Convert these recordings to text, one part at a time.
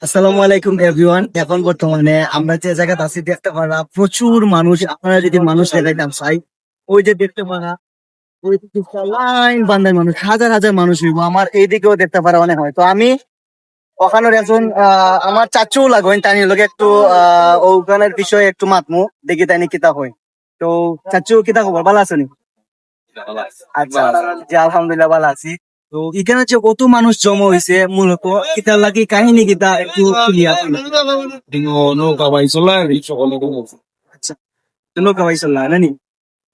আসসালামু আলাইকুম এভরিওয়ান। এখন বর্তমানে আমরা যে জায়গাতে আছি দেখতে পারা প্রচুর মানুষ। আপনারা যদি মানুষ দেখাইতাম চাই, ওই যে দেখতে পারা ওই দিকটা লাইন বান্ধার মানুষ, হাজার হাজার মানুষ হইব। আমার এইদিকেও দেখতে পারা অনেক হয়। তো আমি ওখানের একজন আমার চাচু লাগবেন, তাই লোক একটু ওখানের বিষয়ে একটু মাতমু দেখি তাই কিতা হয়। তো চাচু কিতা খবর, ভালো আছো নি? আচ্ছা, জি আলহামদুলিল্লাহ ভালো আছি। তো এখানে যে কত মানুষ জমা হয়েছে মূলত কিতা লাগি কাহিনী কিতা একটু ক্লিয়ার। নৌকা বাই চলে এই সকলে আচ্ছা, তো নৌকা বাইছ না নানি?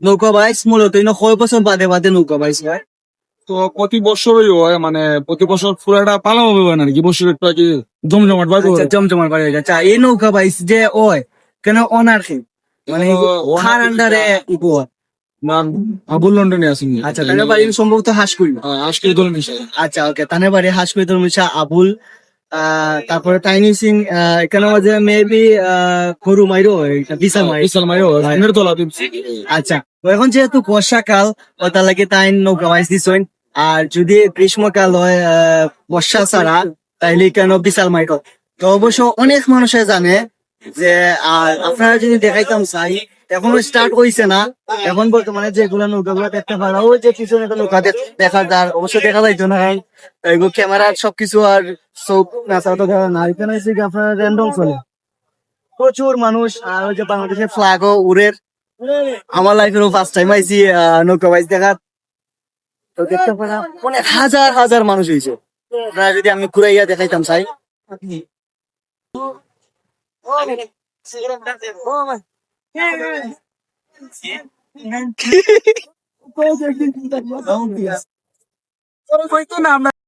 নৌকা বাইছ মূলত ইনো কয় বছর বাদে বাদে নৌকা বাইছ হয়? তো প্রতি বছরই হয়, মানে প্রতি বছর পুরাটা পালা হবে না নাকি বছর একটা কি জমজমাট বাজে আচ্ছা, জমজমার বাড়ি হয়ে যাচ্ছে। এই নৌকা বাইছ যে ওই কেন অনার কি মানে কার আন্ডারে উপর? না আবুল লন্ডনে আছি। আচ্ছা, তাদের বাড়ি সম্ভবত হাঁসকুড়ি। আজকে দল মিশাই আচ্ছা, ওকে, তাদের বাড়ি হাঁসকুড়ি ধর্মিশা আবুল। তারপরে তাইনি সিং এখানে যে মেবি গরু মাইরো বিশাল মাই। বিশাল মাইও এর তোলা আচ্ছা, তো এখন যেহেতু বর্ষাকাল ও তার লাগে তাই নৌকা বাইছ দিছইন। আর যদি গ্রীষ্মকাল হয় বর্ষা ছাড়া, তাইলে কেন বিশাল মাইক। তো অবশ্য অনেক মানুষে জানে যে আপনারা যদি দেখাইতাম চাই, এখনো স্টার্ট হইছে না। এখন বর্তমানে যেগুলো নৌকাগুলো দেখতে পারা, ওই যে পিছনে একটা নৌকা দেখা যায়, অবশ্য দেখা যাইতো না এগুলো ক্যামেরা সবকিছু আর চোখ নাচা তো দেখা না। এখানে হচ্ছে কি আপনার র্যান্ডম চলে প্রচুর মানুষ। আর ওই যে বাংলাদেশের ফ্ল্যাগও উড়ে। আমার লাইফেরও ফার্স্ট টাইম আইছি নৌকা বাইচ দেখার। তো দেখতে পারা অনেক হাজার হাজার মানুষ হয়েছে। আপনারা যদি আমি ঘুরাইয়া দেখাইতাম চাই।